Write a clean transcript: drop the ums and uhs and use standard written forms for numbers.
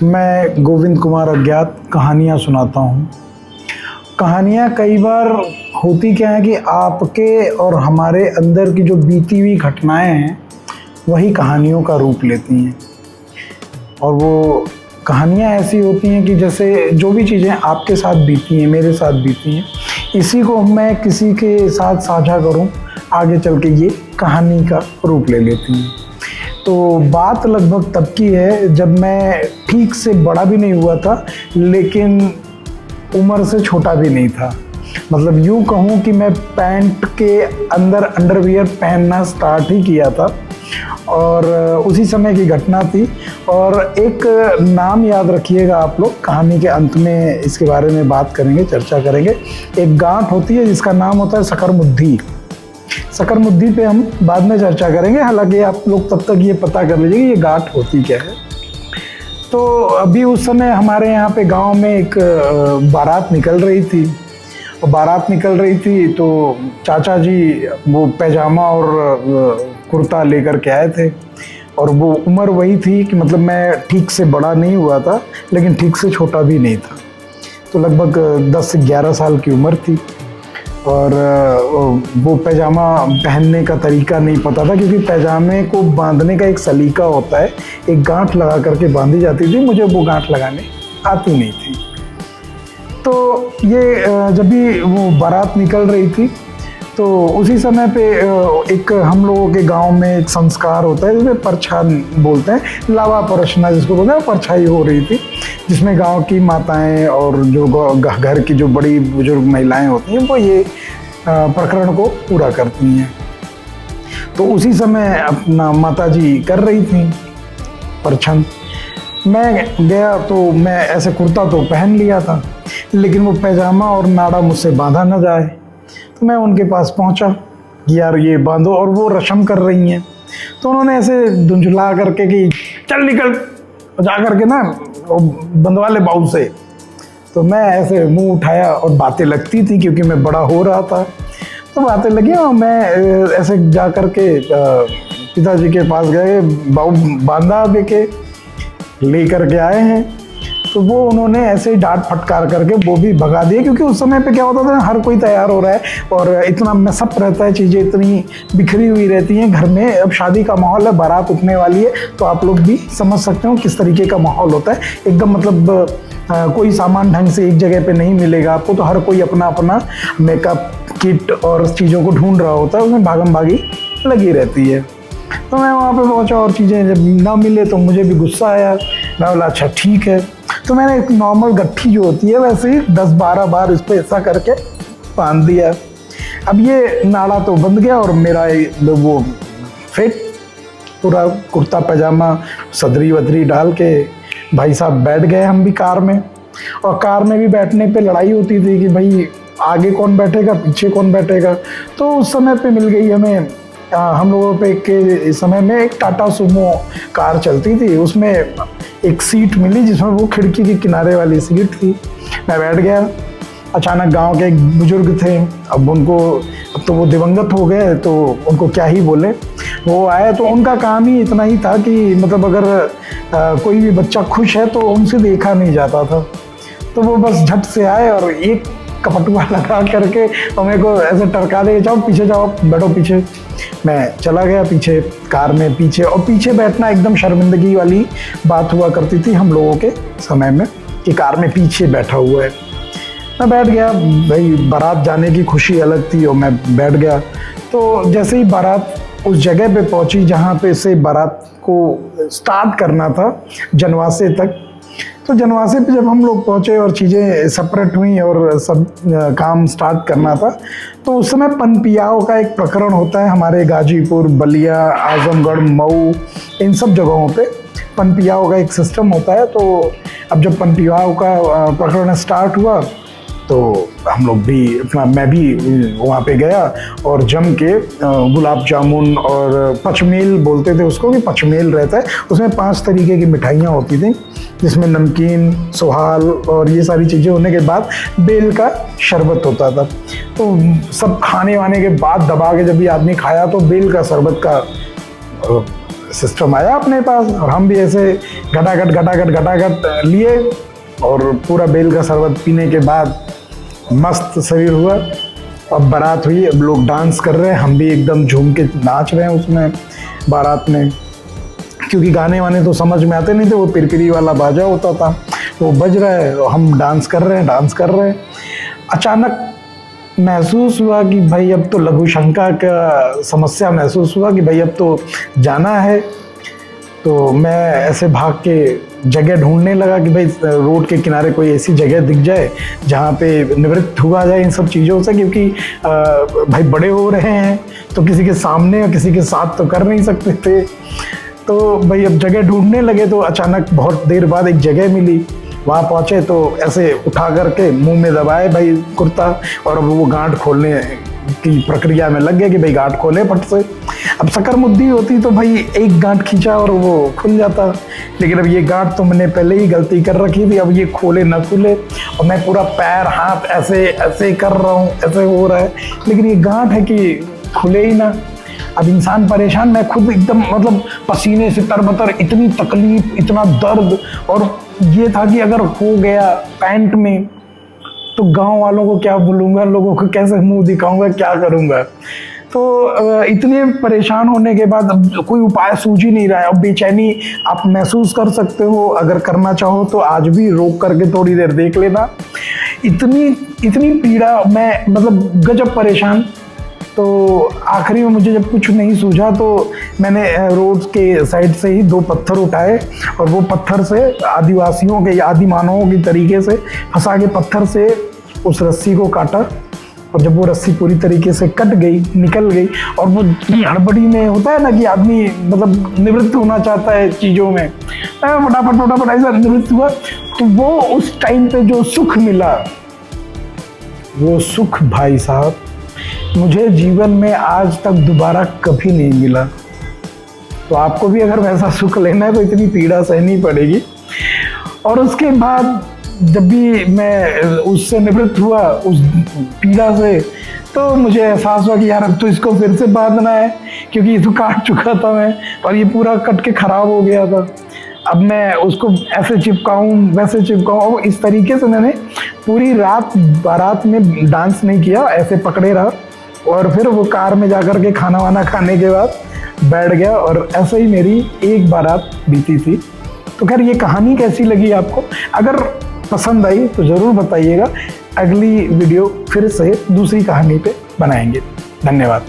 मैं गोविंद कुमार अज्ञात कहानियाँ सुनाता हूँ। कहानियाँ कई बार होती क्या है कि आपके और हमारे अंदर की जो बीती हुई घटनाएं हैं वही कहानियों का रूप लेती हैं। और वो कहानियाँ ऐसी होती हैं कि जैसे जो भी चीज़ें आपके साथ बीती हैं, मेरे साथ बीती हैं, इसी को मैं किसी के साथ साझा करूं, आगे चल के ये कहानी का रूप ले लेती हैं। तो बात लगभग तब की है जब मैं ठीक से बड़ा भी नहीं हुआ था, लेकिन उम्र से छोटा भी नहीं था। मतलब यूँ कहूँ कि मैं पैंट के अंदर अंडरवियर पहनना स्टार्ट ही किया था और उसी समय की घटना थी। और एक नाम याद रखिएगा आप लोग, कहानी के अंत में इसके बारे में बात करेंगे, चर्चा करेंगे। एक गांठ होती है जिसका नाम होता है सकरमुद्दी। सकरमुद्दी पे हम बाद में चर्चा करेंगे, हालांकि आप लोग तब तक ये पता कर लीजिए कि ये गांठ होती क्या है। तो अभी उस समय हमारे यहाँ पे गांव में एक बारात निकल रही थी। और बारात निकल रही थी तो चाचा जी वो पैजामा और कुर्ता लेकर के आए थे। और वो उम्र वही थी कि मतलब मैं ठीक से बड़ा नहीं हुआ था, लेकिन ठीक से छोटा भी नहीं था। तो लगभग 10 से 11 साल की उम्र थी। और वो पैजामा पहनने का तरीका नहीं पता था, क्योंकि पैजामे को बांधने का एक सलीका होता है, एक गांठ लगा करके बांधी जाती थी। मुझे वो गांठ लगाने आती नहीं थी। तो ये जब भी वो बारात निकल रही थी तो उसी समय पे एक हम लोगों के गांव में एक संस्कार होता है जिसमें परछान बोलते हैं, लावा परछना जिसको बोलते हैं, परछाई हो रही थी, जिसमें गांव की माताएं और जो घर की जो बड़ी बुजुर्ग महिलाएं होती हैं वो ये प्रकरण को पूरा करती हैं। तो उसी समय अपना माता जी कर रही थी परछन। मैं गया तो मैं ऐसे कुर्ता तो पहन लिया था, लेकिन वो पैजामा और नाड़ा मुझसे बांधा न जाए। तो मैं उनके पास पहुंचा कि यार ये बांधो, और वो रस्म कर रही हैं। तो उन्होंने ऐसे धुंझला करके कि चल निकल जा करके ना बंधवा ले बाऊ से। तो मैं ऐसे मुंह उठाया और बातें लगती थी, क्योंकि मैं बड़ा हो रहा था। तो बातें लगी और मैं ऐसे जा करके पिताजी के पास गए, बाऊ बांधा देके ले करके आए हैं। तो वो उन्होंने ऐसे ही डांट फटकार करके वो भी भगा दिए, क्योंकि उस समय पे क्या होता था, हर कोई तैयार हो रहा है और इतना मैसअप रहता है, चीज़ें इतनी बिखरी हुई रहती हैं घर में। अब शादी का माहौल है, बारात उठने वाली है, तो आप लोग भी समझ सकते हो किस तरीके का माहौल होता है। एकदम मतलब कोई सामान ढंग से एक जगह पे नहीं मिलेगा आपको, तो हर कोई अपना अपना मेकअप किट और चीज़ों को ढूंढ रहा होता है, उसमें भागम भागी लगी रहती है। तो मैं वहाँ पे पहुँचा और चीज़ें जब ना मिले तो मुझे भी गुस्सा आया। मैं बोला अच्छा ठीक है। तो मैंने एक नॉर्मल गट्ठी जो होती है वैसे ही 10-12 बार इस पर ऐसा करके बांध दिया। अब ये नाड़ा तो बंध गया और मेरा वो फिट पूरा कुर्ता पैजामा सदरी वदरी डाल के भाई साहब बैठ गए हम भी कार में। और कार में भी बैठने पे लड़ाई होती थी कि भाई आगे कौन बैठेगा, पीछे कौन बैठेगा। तो उस समय पे मिल गई हमें, हम लोगों पे के समय में एक टाटा सुमो कार चलती थी, उसमें एक सीट मिली जिसमें वो खिड़की के किनारे वाली सीट थी। मैं बैठ गया। अचानक गांव के एक बुजुर्ग थे, अब तो वो दिवंगत हो गए, तो उनको क्या ही बोले। वो आए तो उनका काम ही इतना ही था कि मतलब अगर कोई भी बच्चा खुश है तो उनसे देखा नहीं जाता था। तो वो बस झट से आए और एक कपटुआ लगा करके और मेरे को ऐसे टरका दे, जाओ पीछे जाओ, बैठो पीछे। मैं चला गया पीछे कार में पीछे। और पीछे बैठना एकदम शर्मिंदगी वाली बात हुआ करती थी हम लोगों के समय में, कि कार में पीछे बैठा हुआ है। मैं बैठ गया, भाई बारात जाने की खुशी अलग थी और मैं बैठ गया। तो जैसे ही बारात उस जगह पे पहुंची जहाँ पे से बारात को स्टार्ट करना था जनवासे तक, तो जनवासे पे जब हम लोग पहुँचे और चीज़ें सेपरेट हुई और सब काम स्टार्ट करना था, तो उस समय पनपियाओं का एक प्रकरण होता है हमारे गाजीपुर, बलिया, आजमगढ़, मऊ, इन सब जगहों पे पनपियाओं का एक सिस्टम होता है। तो अब जब पनपियाओं का प्रकरण स्टार्ट हुआ तो हम लोग भी मैं भी वहाँ पे गया और जम के गुलाब जामुन और पचमेल बोलते थे उसको, कि पचमेल रहता है, उसमें 5 तरीके की मिठाइयाँ होती थी, जिसमें नमकीन, सोहाल और ये सारी चीज़ें होने के बाद बेल का शरबत होता था। तो सब खाने वाने के बाद दबा के जब भी आदमी खाया तो बेल का शरबत का सिस्टम आया अपने पास और हम भी ऐसे घटाघट लिए और पूरा बेल का शरबत पीने के बाद मस्त शरीर हुआ। अब बारात हुई, अब लोग डांस कर रहे हैं, हम भी एकदम झूम के नाच रहे हैं उसमें बारात में, क्योंकि गाने वाने तो समझ में आते नहीं थे, वो पिरपिरी वाला बाजा होता था, वो बज रहा है और हम डांस कर रहे हैं। अचानक महसूस हुआ कि भाई अब तो लघु शंका का समस्या महसूस हुआ कि भाई अब तो जाना है। तो मैं ऐसे भाग के जगह ढूंढने लगा कि भाई रोड के किनारे कोई ऐसी जगह दिख जाए जहाँ पे निवृत्त हुआ जाए इन सब चीज़ों से, क्योंकि भाई बड़े हो रहे हैं तो किसी के सामने और किसी के साथ तो कर नहीं सकते थे। तो भाई अब जगह ढूंढने लगे तो अचानक बहुत देर बाद एक जगह मिली, वहाँ पहुँचे तो ऐसे उठा करके मुंह में दबाए भाई कुर्ता, और अब वो गांठ खोलने की प्रक्रिया में लग गया कि भाई गांठ खोले फट से। अब शक्कर मुद्दी होती तो भाई एक गांठ खींचा और वो खुल जाता, लेकिन अब ये गांठ तो मैंने पहले ही गलती कर रखी थी, अब ये खोले ना खुले और मैं पूरा पैर हाथ ऐसे ऐसे कर रहा हूँ, ऐसे हो रहा है, लेकिन ये गांठ है कि खुले ही ना। अब इंसान परेशान, मैं खुद एकदम मतलब पसीने से तरबतर, इतनी तकलीफ, इतना दर्द, और ये था कि अगर हो गया पैंट में तो गांव वालों को क्या बोलूँगा, लोगों को कैसे मुंह दिखाऊंगा, क्या करूँगा। तो इतने परेशान होने के बाद अब कोई उपाय सूझ ही नहीं रहा है। अब बेचैनी आप महसूस कर सकते हो, अगर करना चाहो तो आज भी रोक करके थोड़ी देर देख लेना। इतनी पीड़ा, मैं मतलब गजब परेशान। तो आखिरी में मुझे जब कुछ नहीं सूझा तो मैंने रोड के साइड से ही 2 पत्थर उठाए और वो पत्थर से आदिवासियों के या आदि मानवों की तरीके से फंसा के पत्थर से उस रस्सी को काटा, और जब वो रस्सी पूरी तरीके से कट गई, निकल गई, और वो हड़बड़ी में होता है ना कि आदमी मतलब निवृत्त होना चाहता है चीज़ों में, फटाफट ऐसा निवृत्त हुआ। तो वो उस टाइम पे जो सुख मिला, वो सुख भाई साहब मुझे जीवन में आज तक दोबारा कभी नहीं मिला। तो आपको भी अगर वैसा सुख लेना है तो इतनी पीड़ा सहनी पड़ेगी। और उसके बाद जब भी मैं उससे निवृत्त हुआ, उस पीड़ा से, तो मुझे एहसास हुआ कि यार अब तो इसको फिर से बांधना है, क्योंकि ये तो काट चुका था मैं और ये पूरा कट के ख़राब हो गया था। अब मैं उसको ऐसे चिपकाऊँ वैसे चिपकाऊँ, इस तरीके से मैंने पूरी रात बारात में डांस नहीं किया, ऐसे पकड़े रहा और फिर वो कार में जाकर के खाना वाना खाने के बाद बैठ गया, और ऐसे ही मेरी एक बारात बीती थी। तो खैर ये कहानी कैसी लगी आपको, अगर पसंद आई तो ज़रूर बताइएगा। अगली वीडियो फिर से दूसरी कहानी पे बनाएंगे। धन्यवाद।